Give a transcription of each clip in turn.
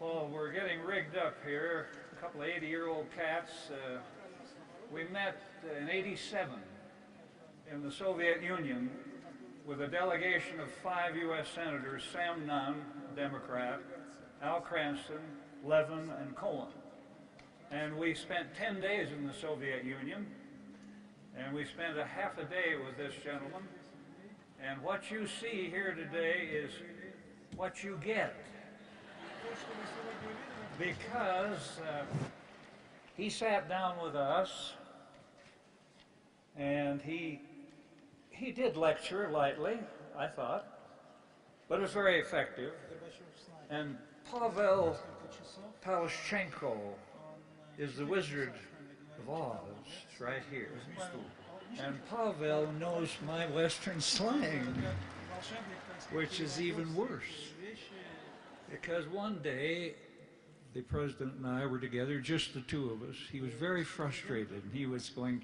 Well, we're getting rigged up here. A couple of 80-year-old cats. We met in '87 in the Soviet Union with a delegation of 5 U.S. senators: Sam Nunn, Democrat, Al Cranston, Levin, and Cohen. And we spent 10 days in the Soviet Union, and we spent a half a day with this gentleman. And what you see here today is what you get. Because he sat down with us, and he did lecture lightly, I thought, but it was very effective. And Pavel Palashchenko is the Wizard of Oz. It's right here. And Pavel knows my Western slang, which is even worse. Because one day, the president and I were together, just the two of us. He was very frustrated, and he was going,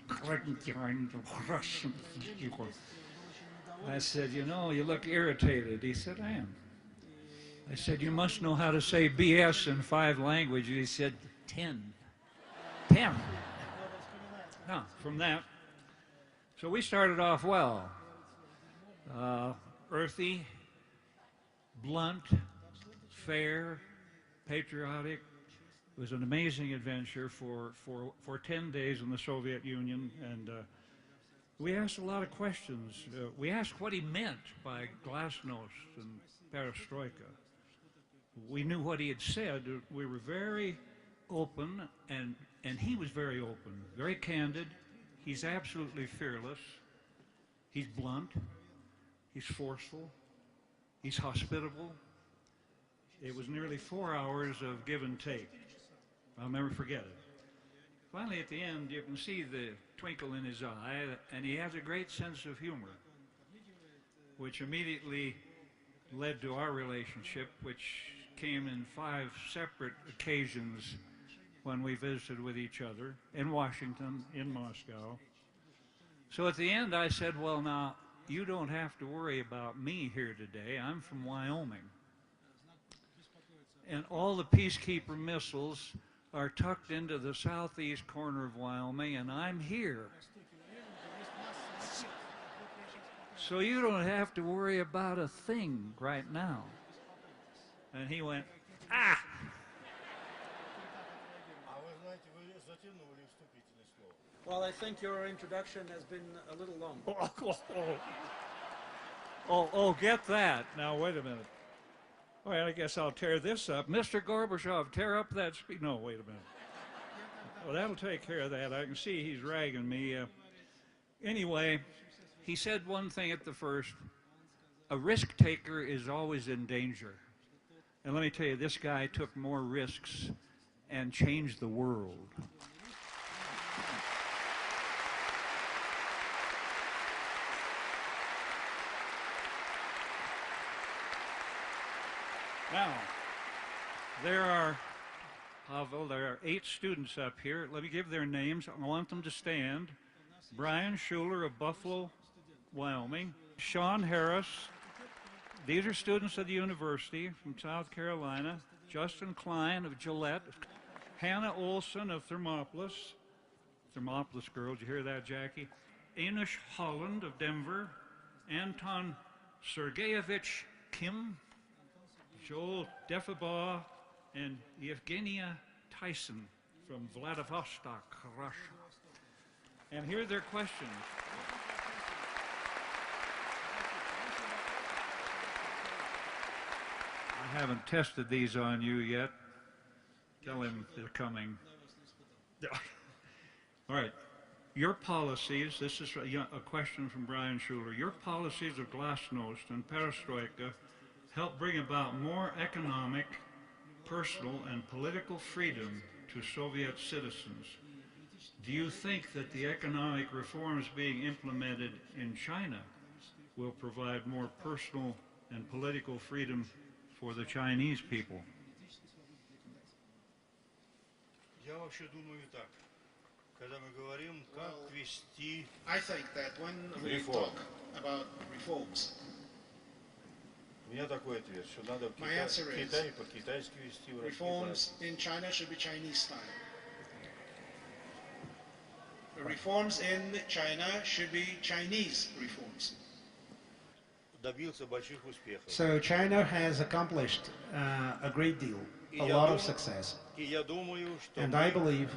I said, you know, you look irritated. He said, I am. I said, you must know how to say BS in 5 languages. He said, 10. 10. Now, from that, so we started off well. Earthy, blunt, fair, patriotic. It was an amazing adventure for 10 days in the Soviet Union, and we asked a lot of questions. We asked what he meant by glasnost and perestroika. We knew what he had said. We were very open, and he was very open, very candid. He's absolutely fearless. He's blunt. He's forceful. He's hospitable. It was nearly 4 hours of give and take. I'll never forget it. Finally, at the end, you can see the twinkle in his eye, and he has a great sense of humor, which immediately led to our relationship, which came in 5 separate occasions when we visited with each other in Washington, in Moscow. So at the end, I said, well, now, you don't have to worry about me here today. I'm from Wyoming. And all the Peacekeeper missiles are tucked into the southeast corner of Wyoming, and I'm here. So you don't have to worry about a thing right now. And he went, ah! Well, I think your introduction has been a little long. Oh, get that. Now, wait a minute. All right, I guess I'll tear this up. Mr. Gorbachev, tear up that speech. No, wait a minute. Well, that'll take care of that. I can see he's ragging me. Anyway, he said one thing at the first. A risk taker is always in danger. And let me tell you, this guy took more risks and changed the world. Now, there are 8 students up here. Let me give their names. I want them to stand. Brian Schuler of Buffalo, Wyoming. Sean Harris. These are students of the university from South Carolina. Justin Klein of Gillette. Hannah Olson of Thermopolis. Thermopolis girls, you hear that, Jackie? Anish Holland of Denver. Anton Sergeyevich Kim. Joel Defabaugh and Evgenia Tyson from Vladivostok, Russia. And here are their questions. I haven't tested these on you yet. Tell him they're coming. All right. Your policies, this is a question from Brian Schuler. Your policies of glasnost and perestroika help bring about more economic, personal, and political freedom to Soviet citizens. Do you think that the economic reforms being implemented in China will provide more personal and political freedom for the Chinese people? I think that when we talk about reforms, У меня такой ответ, что надо в My answer is, Китае по-китайски вести, в России reforms in China should be Chinese style. Reforms in China should be Chinese reforms. добился больших успехов. So China has accomplished a great deal, a lot of success. И я думаю, что And I мы believe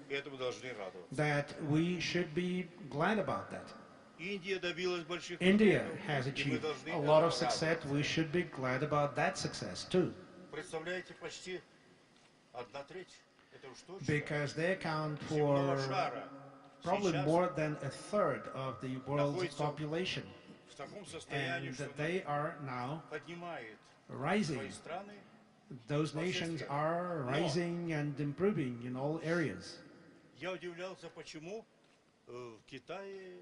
этому должны радоваться. that we should be glad about that. Индия добилась больших India успехов, has и мы achieved должны a lot этому of success. радоваться. We should be glad about that success too, Представляете, почти 1/3. Это уж точно. because they account Земного for шара probably сейчас more than a third of the world's находится population. в таком состоянии, And что they are now поднимает rising. свои страны. Those nations are rising and improving in all areas. Я удивлялся, почему в Китае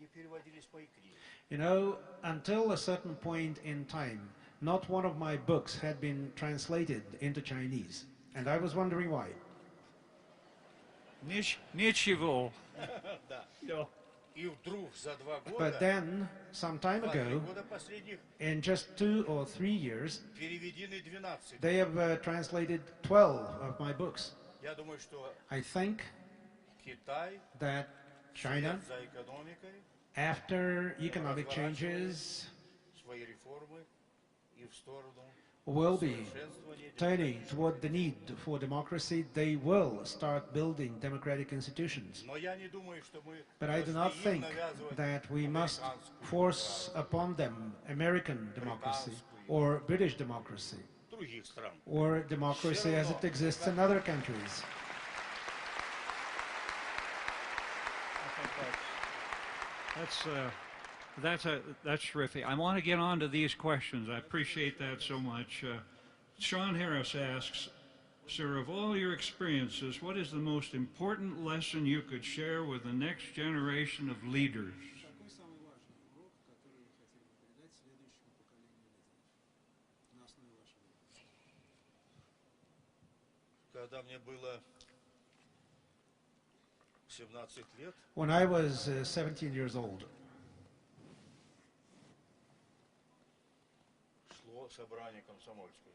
не переводились мои книги. You know, until a certain point in time, not one of my books had been translated into Chinese. And I was wondering why. Ничего. Да. No. И вдруг за 2 But года, then, some time 2-3 ago, года последних, in just 2 or 3 years, переведены 12. they have translated 12 of my books. Я думаю, что I think Китай that China, вслед за экономикой, after economic changes, свои реформы и в сторону will be совершенствования turning демократии. toward the need for democracy. They will start building democratic institutions. Но я не думаю, что мы But I do должны not им think навязывать that we must американскую force upon them American democracy or British democracy других стран. or democracy as it exists in other countries. That's terrific. I want to get on to these questions. I appreciate that so much. Sean Harris asks, sir, of all your experiences, what is the most important lesson you could share with the next generation of leaders? Какой самый важный урок, который вы хотели бы передать следующему поколению лидеров на основе вашего опыта? Когда мне было 17 лет, When I was 17 years old, шло собрание комсомольское.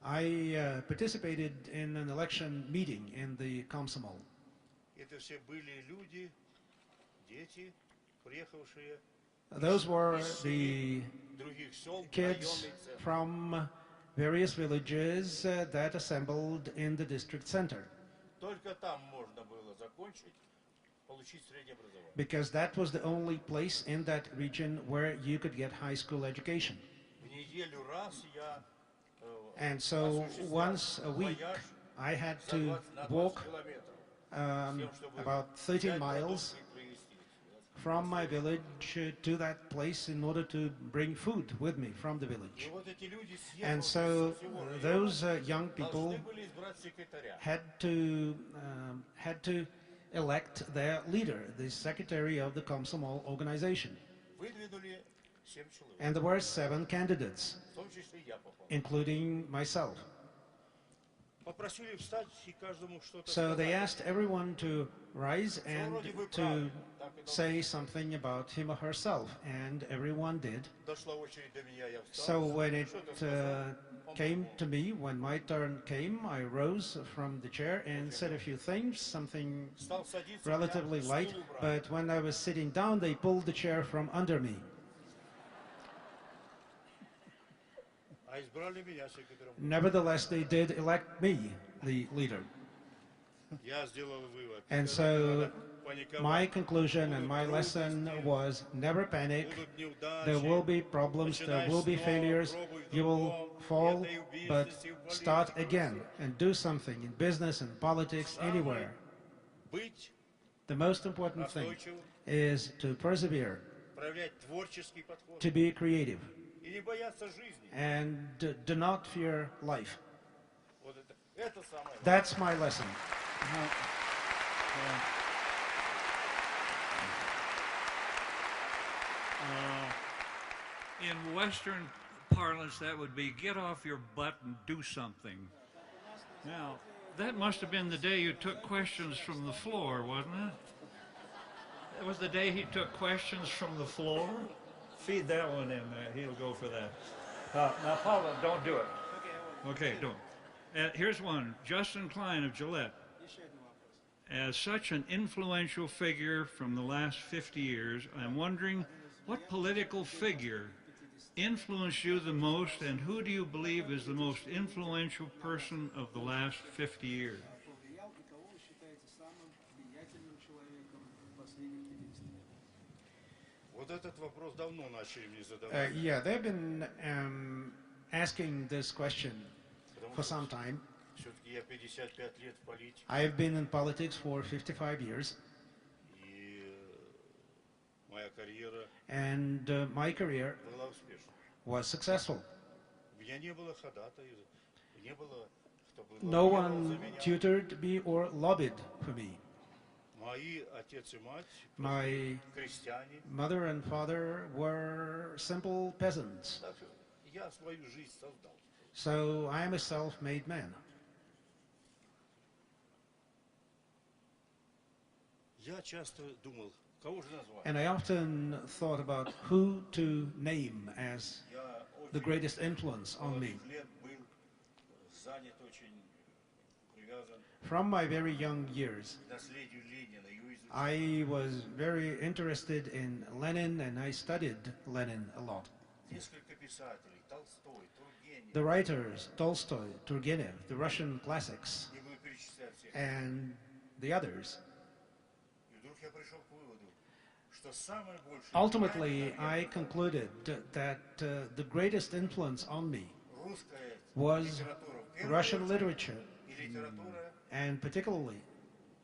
I participated in an election meeting in the Komsomol. Это все были люди, дети, приехавшие Those were из the других сел, kids районный центр. from various villages that assembled in the district center, Только там можно было закончить, получить среднее образование. because that was the only place in that region where you could get high school education. В неделю раз я And so осуществлял once a week, вояж I had за to 20 на 20 walk километров, с тем, чтобы about 13 взять miles продукты и привезти их. from my village to that place in order to bring food with me from the И village. вот эти люди, And съехавшие so со всего района, those young people должны были избрать секретаря. had to elect their leader, the secretary of the Komsomol organization. Выдвинули 7 человек, And there were 7 candidates, в том числе и я попал. including myself. Попросили встать и каждому что-то So they сказать. asked everyone to rise and to say something about him or herself, and everyone did. Дошла очередь до меня, я встал. So when it что-то сказал. Он came подумал, to me, when my turn came, I rose from the chair and said a few things, something стал садиться, relatively меня light, стул убрали. but when I was sitting down, they pulled the chair from under me. А избрали меня секретарем. Nevertheless, they did elect me the leader. Я сделал вывод. And Когда so надо паниковать, my conclusion and my lesson was never panic. There will be problems, there will be failures, you will fall, but start again and do something in business and politics, anywhere. быть, The most important thing настойчивым, is to persevere, проявлять творческий подход to be creative, и не бояться жизни. and do not fear life. Вот это самое. That's my lesson. In Western parlance, that would be get off your butt and do something. Now, that must have been the day you took questions from the floor, wasn't it? That was the day he took questions from the floor? Feed that one in there. He'll go for that. Now, Paula, don't do it. Okay, don't. Here's one. Justin Klein of Gillette. Еще один вопрос. As such an influential figure from the last 50 years, I'm wondering what political figure influenced you the most, and who do you believe is the most influential person of the last 50 years? Повлиял и кого вы считаете самым влиятельным человеком последних 50 лет? Вот этот вопрос давно начали мне задавать. Yeah, they've been asking this question for some time. Все-таки я 55 лет в политике. I've been in politics for 55 years, И моя карьера and my career была успешна. was successful. У меня не было ходатаев, не было, кто бы No лоббировал за one меня. tutored me or lobbied for me. Мои отец и мать, My крестьяне. mother and father were simple peasants, Так что я свою жизнь создал. so I am a self-made man. Я часто думал, кого же назвать? And I often thought about who to name as Я the очень greatest influence on me. молодых лет был занят, очень привязан From my very young years, к наследию Ленина. Его изучал. I was very interested in Lenin, and I studied Lenin a lot. Несколько писателей, Толстой, Тургенев, The writers, Tolstoy, Turgenev, the Russian classics, не буду перечислять всех. and the others. И вдруг я пришел к выводу, что самое большее Ultimately, влияние, I наверное, concluded that the greatest influence on me русская was литература, в первую Russian очередь, literature, и литература and particularly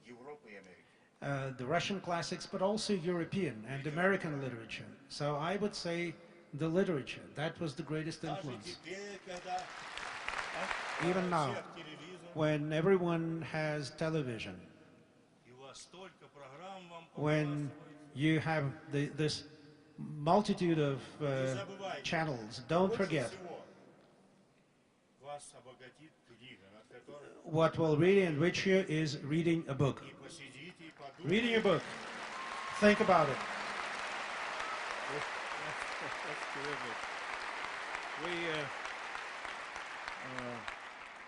Европы и Америки. the Russian classics, but also European and American literature. So I would say the literature, that was the greatest Даже influence. теперь, когда Even now, всех телевизор, when everyone has television, и у вас столько программ вам when показывают, you have this multitude of не забывайте, channels, don't больше forget, всего вас обогатит книга, над которой what will really enrich you is reading a book. и посидите, и подумайте. Reading a book. Think about it. That's terrific.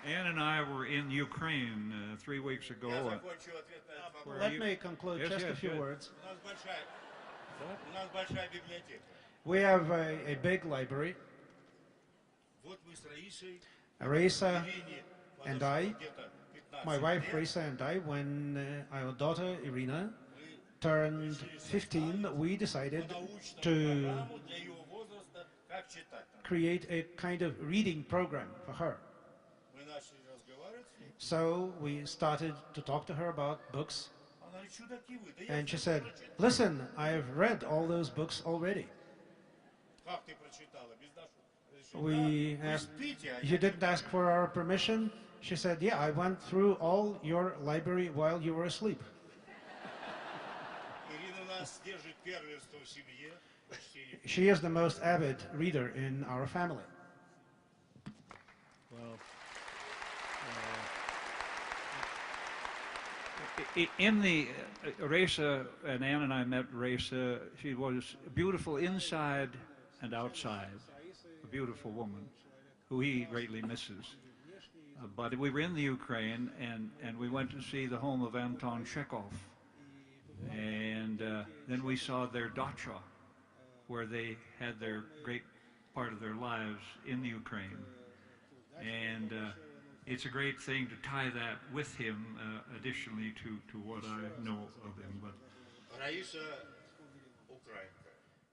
Ann and I were in Ukraine 3 weeks ago. Я закончу ответ на этот вопрос. Were Let you- me conclude Yes, just a yes, few yes. words. У нас большая библиотека. We have a big library. Вот мы с Раисой Raisa Ирине and подошло I, где-то 15 my wife лет. Raisa and I, when our daughter Irina turned 15, we decided Научную to программу для ее возраста «Как читать». create a kind of reading program for her. Мы начали разговаривать с ней. So we started to talk to her about books, Она говорит, чудаки вы, да я and she всё said, прочитала. listen, I've read all those books already. Как ты прочитала? Без нашего разрешения? We Вы asked, спите, а you я didn't ask for our permission? She said, yeah, I went through all your library while you were asleep. Ирина у нас держит первенство в семье. Почти She is the most avid reader in our family. Well, in the Raisa, and Ann and I met Raisa. She was beautiful inside and outside, a beautiful woman who he greatly misses. But we were in the Ukraine, and we went to see the home of Anton Chekhov. And then we saw their dacha, where they had their great part of their lives in the Ukraine. And it's a great thing to tie that with him, additionally to what I know of him. But Раиса украинка.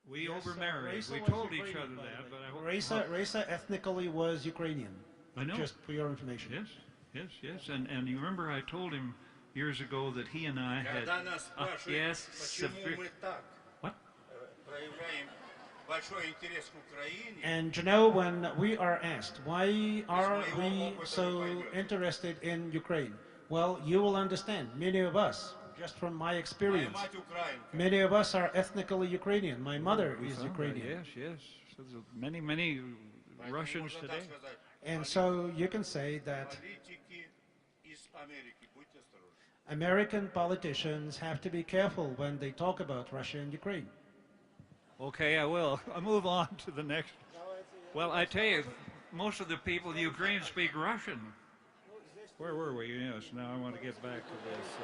we Yes, overmarried. Raisa We was told each Ukrainian, other by the that, way. but I hope. Raisa ethnically was Ukrainian. I know. Just for your information. Yes. And you remember I told him years ago that he and I had. Когда нас спрашивают, yes, почему мы так What? проявляем большой интерес к Украине, And you know, when we are asked, why are we so interested in Ukraine? Well, you will understand, many of us, just from my моя experience, мать украинка. many of us are ethnically Ukrainian. My mother We is found that, Ukrainian. Yes. So there's many Поэтому Russians можно today. так сказать. And so you can say that Политики из Америки, будьте осторожны. American politicians have to be careful when they talk about Russia and Ukraine. Okay, I will. I'll move on to the next. Давайте Well, I tell you, most of the people in Ukraine speak Russian. Where were we? Yes, now I want to get back to this.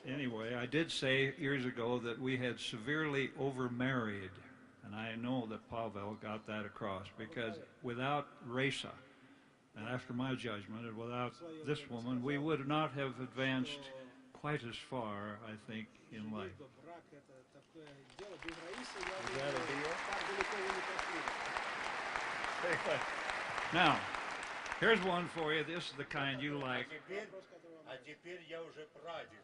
Anyway, I did say years ago that we had severely overmarried, and I know that Pavel got that across, because without Reza, and after my judgment, and without this woman, we would not have advanced quite as far, I think, in life. Is that a deal? Now, here's one for you. This is the kind you like. А теперь я уже прадед.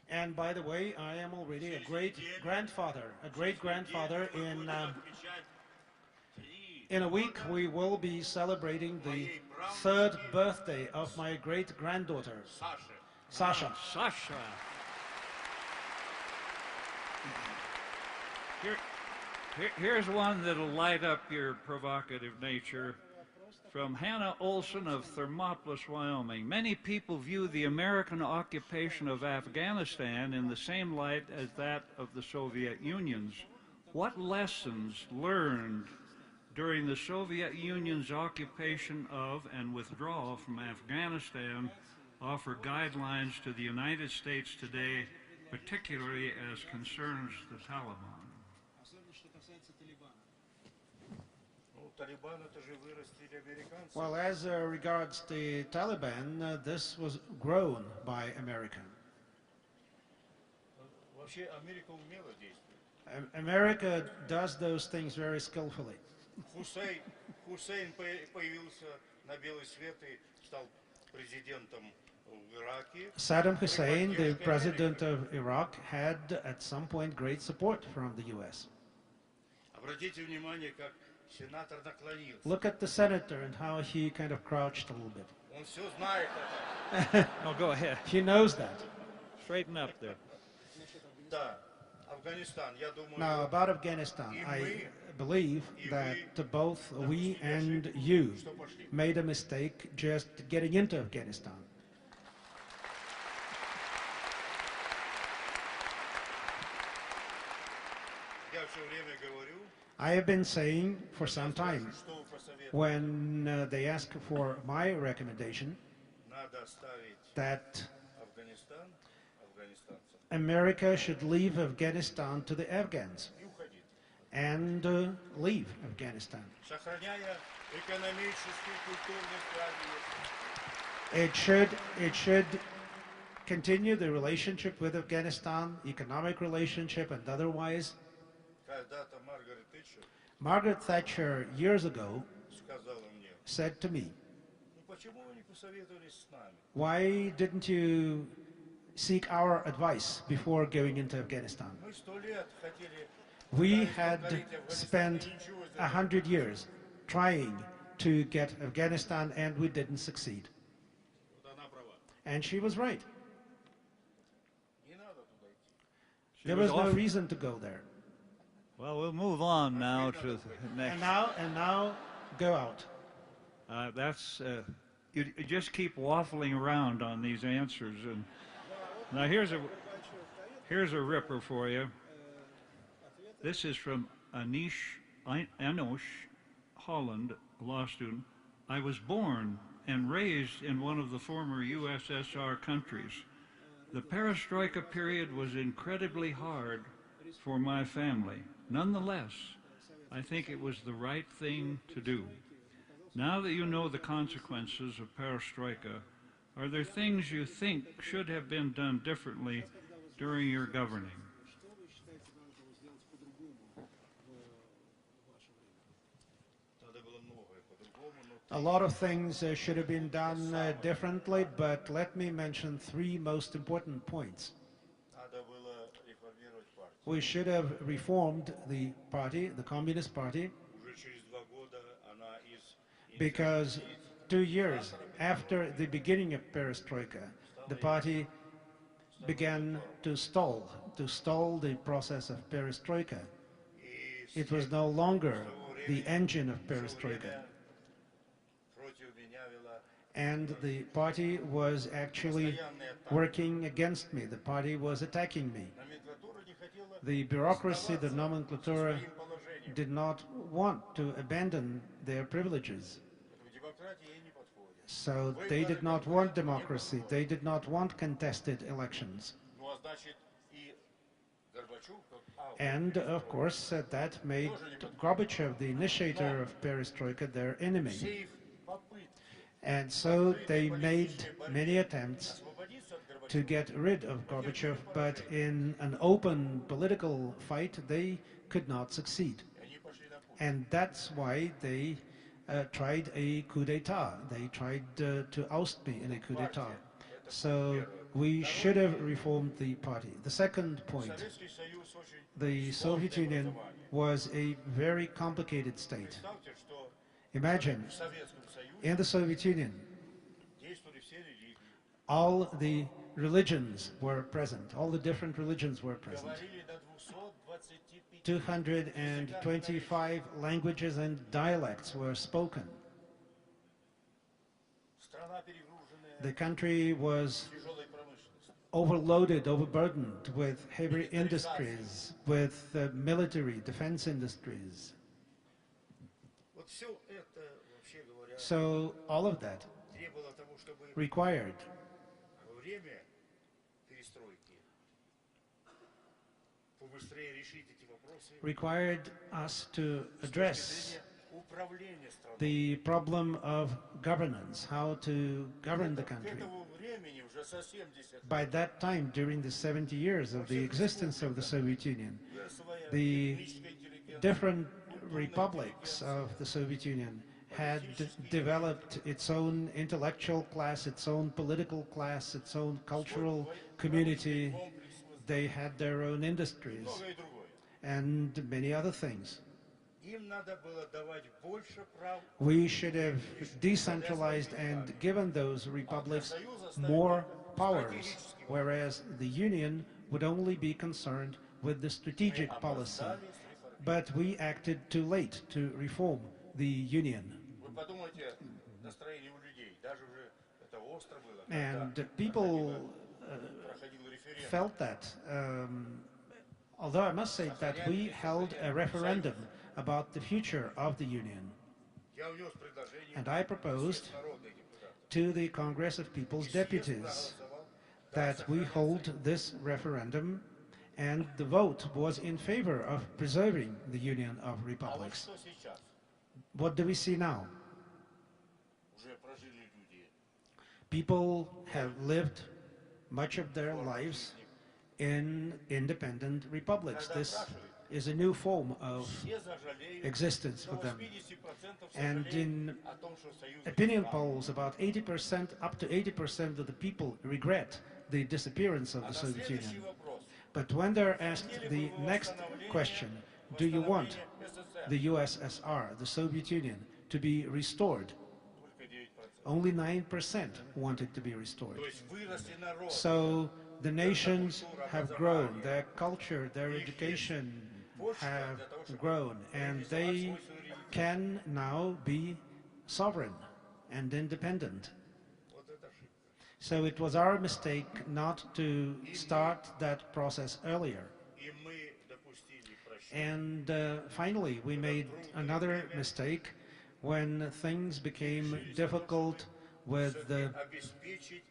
And by the way, I am already a great-grandfather. In a week, we will be celebrating the 3rd birthday of my great-granddaughter, Sasha. Sasha. Here's one that'll light up your provocative nature. From Hannah Olson of Thermopolis, Wyoming. Many people view the American occupation of Afghanistan in the same light as that of the Soviet Union's. What lessons learned during the Soviet Union's occupation of and withdrawal from Afghanistan offer guidelines to the United States today, particularly as concerns the Taliban? Well, as regards the Taliban, this was grown by America. America does those things very skillfully. Хусейн появился на белый свет и стал президентом в Ираке. Saddam Hussein, the president of Iraq, had at some point great support from the U.S. Обратите внимание, как сенатор наклонился. Look at the senator and how he kind of crouched a little bit. Он все знает это. Oh, go ahead. He knows that. Straighten up there. Да, Афганистан, я думаю. Now, about Afghanistan, I believe that both we and you made a mistake just getting into Afghanistan. Я все время говорю. I have been saying for some time, when they ask for my recommendation, that America should leave Afghanistan to the Afghans and leave Afghanistan. It should continue the relationship with Afghanistan, economic relationship and otherwise. Margaret Thatcher years ago said to me, why didn't you seek our advice before going into Afghanistan? We had spent 100 years trying to get Afghanistan and we didn't succeed. And she was right. There was no reason to go there. Well, we'll move on now to the next. And now go out. You just keep waffling around on these answers. And now here's a ripper for you. This is from Anosh, Holland, a law student. I was born and raised in one of the former USSR countries. The perestroika period was incredibly hard for my family. Nonetheless, I think it was the right thing to do. Now that you know the consequences of perestroika, are there things you think should have been done differently during your governing? A lot of things should have been done differently, but let me mention three most important points. We should have reformed the party, the Communist Party, because 2 years after the beginning of perestroika, the party began to stall the process of perestroika. It was no longer the engine of perestroika. And the party was actually working against me. The party was attacking me. The bureaucracy, the nomenclatura did not want to abandon their privileges. So they did not want democracy. They did not want contested elections. And, of course, that made Gorbachev, the initiator of perestroika, their enemy. And so they made many attempts to get rid of Gorbachev, but in an open political fight, they could not succeed. And that's why they tried a coup d'etat. They tried to oust me in a coup d'etat. So we should have reformed the party. The second point, the Soviet Union was a very complicated state. Imagine, in the Soviet Union, all the religions were present, all the different religions were present. 225 languages and dialects were spoken. The country was overloaded, overburdened with heavy industries, with military defense industries. So all of that required us to address the problem of governance, how to govern the country. By that time, during the 70 years of the existence of the Soviet Union, the different republics of the Soviet Union had developed its own intellectual class, its own political class, its own cultural community. They had their own industries and many other things. We should have decentralized and given those republics more powers, whereas the Union would only be concerned with the strategic policy. But we acted too late to reform the Union. And people felt that. Although I must say that we held a referendum about the future of the Union. And I proposed to the Congress of People's Deputies that we hold this referendum, and the vote was in favor of preserving the Union of Republics. What do we see now? People have lived much of their lives in independent republics. This is a new form of existence for them. And in opinion polls, about 80%, up to 80% of the people regret the disappearance of the Soviet Union. But when they're asked the next question, do you want the USSR, the Soviet Union, to be restored? Only 9% want it to be restored. So the nations have grown, their culture, their education have grown, and they can now be sovereign and independent. So it was our mistake not to start that process earlier. And finally, we made another mistake when things became difficult with the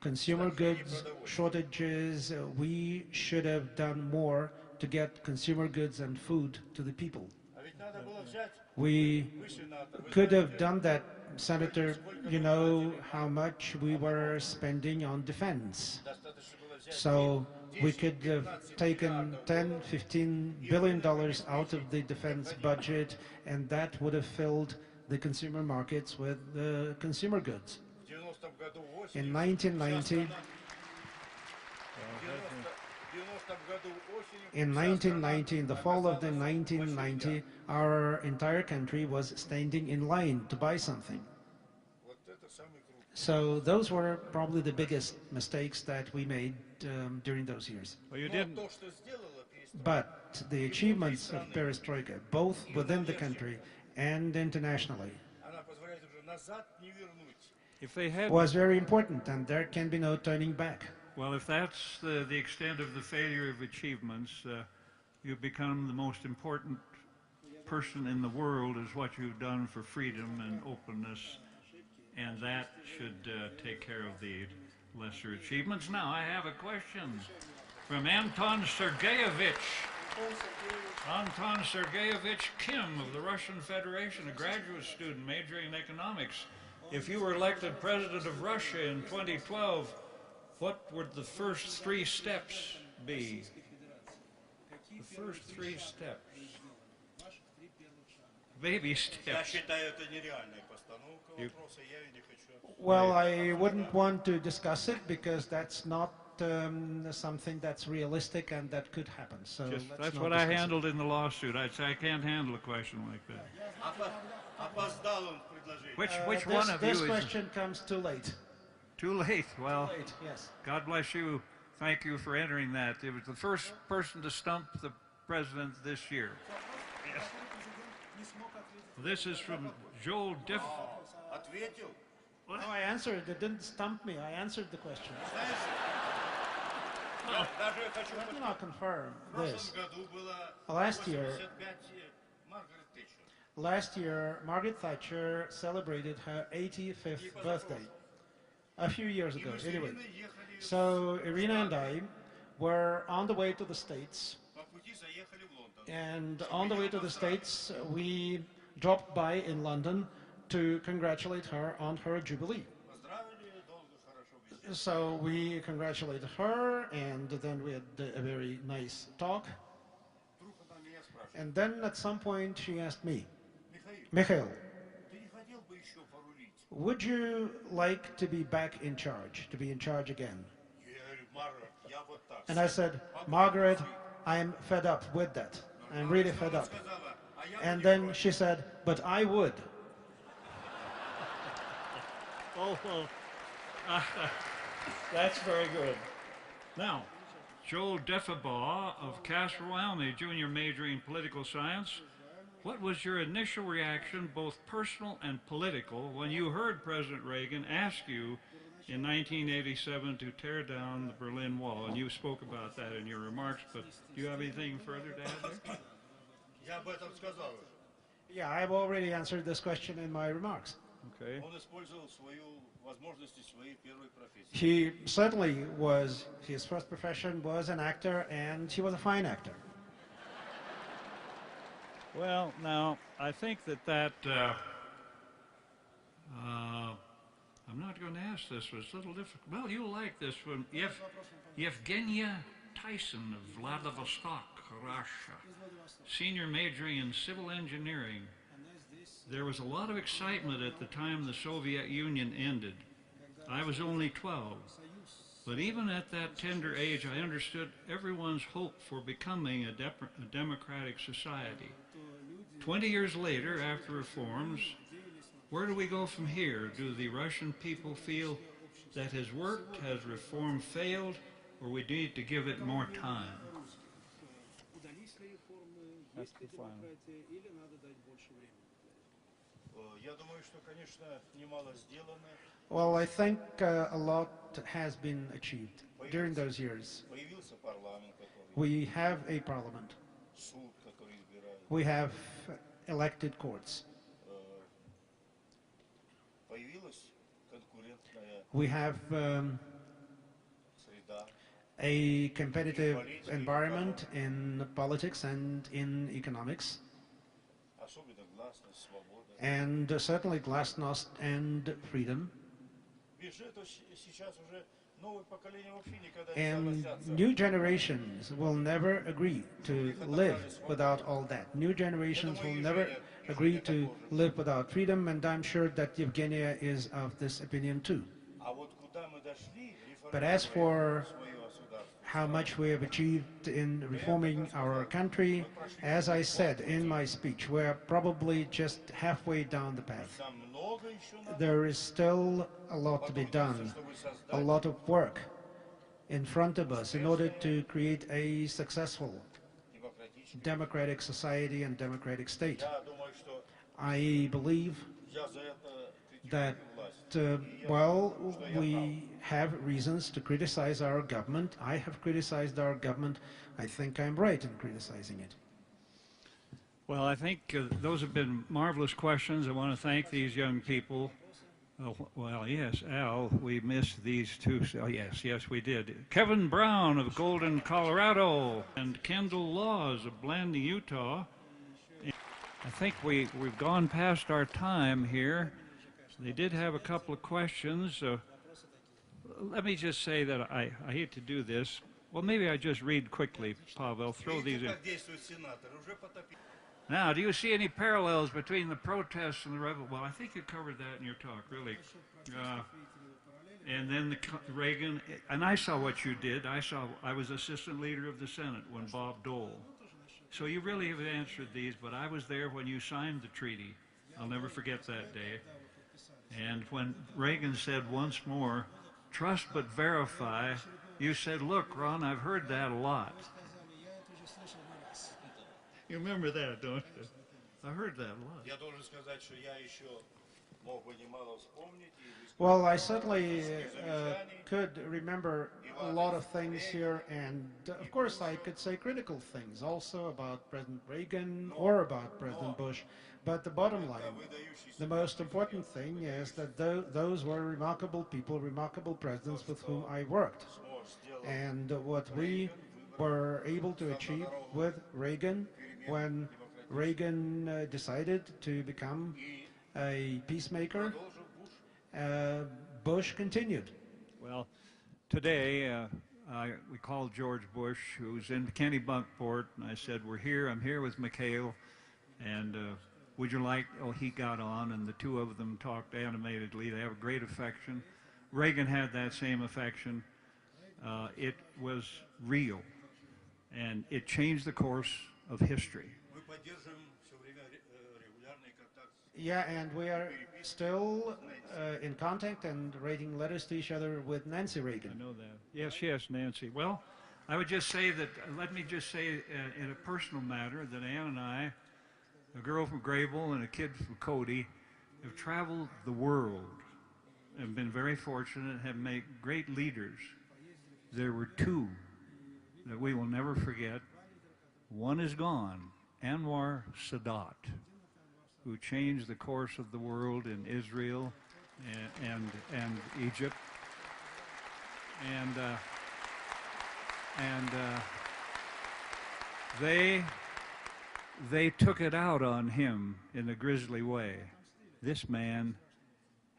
consumer goods shortages. We should have done more to get consumer goods and food to the people. We could have done that, Senator. You know how much we were spending on defense. So we could have taken $10, $15 billion out of the defense budget, and that would have filled the consumer markets with consumer goods. In 1990, in the fall of the 1990, our entire country was standing in line to buy something. So those were probably the biggest mistakes that we made during those years. Well, you didn't. But the achievements of perestroika, both within the country and internationally, If they had, was very important, and there can be no turning back. well, if that's the extent of the failure of achievements, you've become the most important person in the world is what you've done for freedom and openness, and that should take care of the lesser achievements. Now, I have a question from Anton Sergeyevich. Anton Sergeyevich Kim of the Russian Federation, a graduate student majoring in economics. If you were elected president of Russia in 2012, what would the first 3 steps be? The first 3 steps. Baby Я steps. считаю, это нереальная постановка вопроса, я не хочу. Well, I wouldn't want to discuss it because that's not something that's realistic and that could happen. So That's what I handled in the lawsuit. I'd say I can't handle a question like that. Опоздал он в предложении. Which one of you This is question comes too late. too late? Well, Late, yes. God bless you. Thank you for entering that. It was the first person to stump the president this year. Yes. This is from Joel Diff. Ответил. No, I answered. It didn't stump me. I answered the question. Даже я хочу Let me not confirm В прошлом this. году было Last year, 85 Маргарет Тэтчер. last year, Margaret Thatcher celebrated her 85th birthday. A few years ago, anyway. So Irina and I were on the way to the States, По пути заехали в Лондон. and on the way to the States, we dropped by in London to congratulate her on her jubilee. Поздравили, долго, хорошо беседовали. So we congratulated her, and then we had a very nice talk. Вдруг она меня спрашивает: And then at some point she asked me, Михаил, Mikhail, ты не хотел бы еще порулить? would you like to be back in charge, to be in charge again? Я говорю: Маргарет, я вот так. And I said, Margaret, I'm fed up with that. I'm really fed up. Сказала, а я бы And не then против. she said, but I would. Oh, well, that's very good. Now, Joel Deffabaugh of Castle-Wyoming, junior majoring in political science. What was your initial reaction, both personal and political, when you heard President Reagan ask you in 1987 to tear down the Berlin Wall? And you spoke about that in your remarks, but do you have anything further to add there? Я об этом сказал уже. Yeah, I've already answered this question in my remarks. Okay. Он использовал свою возможности своей первой профессии. He certainly was, his first profession was an actor, and he was a fine actor. Well, now, I think that I'm not going to ask this, it's a little difficult. Well, you'll like this one. Yevgenia Tyson of Vladivostok, Russia, senior majoring in civil engineering. There was a lot of excitement at the time the Soviet Union ended. I was only 12. But even at that tender age, I understood everyone's hope for becoming a democratic society. 20 years later, after reforms, where do we go from here? Do the Russian people feel that has worked, has reform failed, or we need to give it more time? Удались ли реформы, есть ли демократия, или надо дать больше времени? Я думаю, что, конечно, немало сделано. Well, I think a lot has been achieved during those years. Появился парламент, который We have a parliament. суд, который избирает. We have elected courts. Появилась конкурентная We have среда. a competitive environment in politics and in economics, Особенно гласность, свобода. and certainly glasnost and freedom. Видишь, это сейчас уже новое поколение вообще никогда не And согласятся. new generations will never agree to live without all that. New generations will never agree to live without freedom, and I'm sure that Yevgenia is of this opinion too. А вот куда мы дошли, But as for свое государство, how much we have achieved in reforming our country, as I said in my speech, we're probably just halfway down the path. там много еще надо. There is still a lot to be done, Чтобы a создать lot of work in front of us in order to create a successful демократический. democratic society and democratic state. Я думаю, что I believe я за это that, критикую власть. well, we have reasons to criticize our government. I have criticized our government. I think I'm right in criticizing it. Well, I think those have been marvelous questions. I want to thank these young people. Oh, well, yes, Al, we missed these two. Oh, yes, we did. Kevin Brown of Golden, Colorado, and Kendall Laws of Blanding, Utah. I think we've gone past our time here. They did have a couple of questions. Let me just say that I hate to do this. Well, maybe I just read quickly, Pavel. Throw these in. Now, do you see any parallels between the protests and the revolution? Well, I think you covered that in your talk, really. And then Reagan, and I saw what you did. I was assistant leader of the Senate when Bob Dole. So you really have answered these, but I was there when you signed the treaty. I'll never forget that day. And when Reagan said once more, trust but verify, you said, look, Ron, I've heard that a lot. You remember that, don't you? I heard that a lot. Well, I certainly could remember a lot of things here, and of course I could say critical things also about President Reagan or about President Bush, but the bottom line, the most important thing is that those were remarkable people, remarkable presidents with whom I worked. And what we were able to achieve with Reagan, when Reagan decided to become a peacemaker, Bush continued. Well, today we called George Bush, who's in Kennebunkport, and I said, I'm here with Mikhail, and would you like, he got on, and the two of them talked animatedly. They have a great affection. Reagan had that same affection. It was real, and it changed the course of history. Yeah, and we are still in contact and writing letters to each other with Nancy Reagan. I know that. Yes, Nancy. Well, I would just say that, let me just say in a personal matter that Ann and I, a girl from Grable and a kid from Cody, have traveled the world and been very fortunate and have made great leaders. There were two that we will never forget. One is gone, Anwar Sadat, who changed the course of the world in Israel and Egypt. And they took it out on him in a grisly way. This man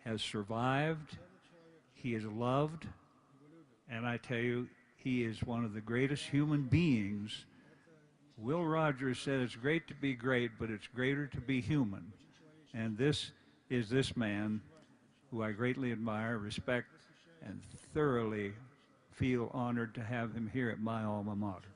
has survived. He is loved. And I tell you, he is one of the greatest human beings. Will Rogers said it's great to be great, but it's greater to be human. And this is this man who I greatly admire, respect, and thoroughly feel honored to have him here at my alma mater.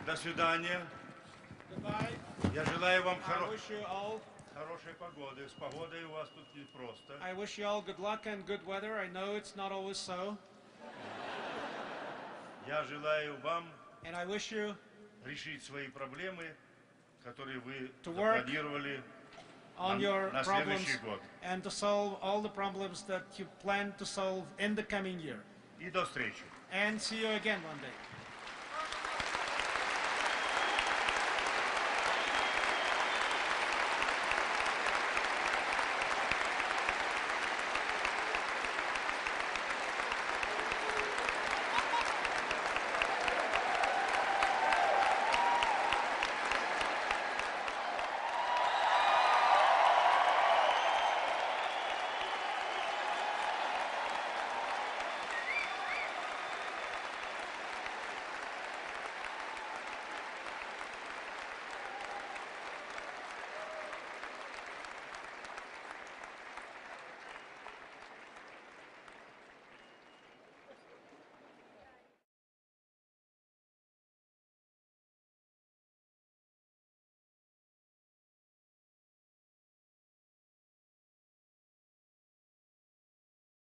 До свидания. Goodbye. Я желаю вам I wish you all хорошей погоды. С погодой у вас тут непросто. I wish you all good luck and good weather. I know it's not always so. Я желаю вам And I wish you решить свои проблемы, которые вы To work запланировали on your на problems следующий год. and to solve all the problems that you plan to solve in the coming year. И до встречи. And see you again one day.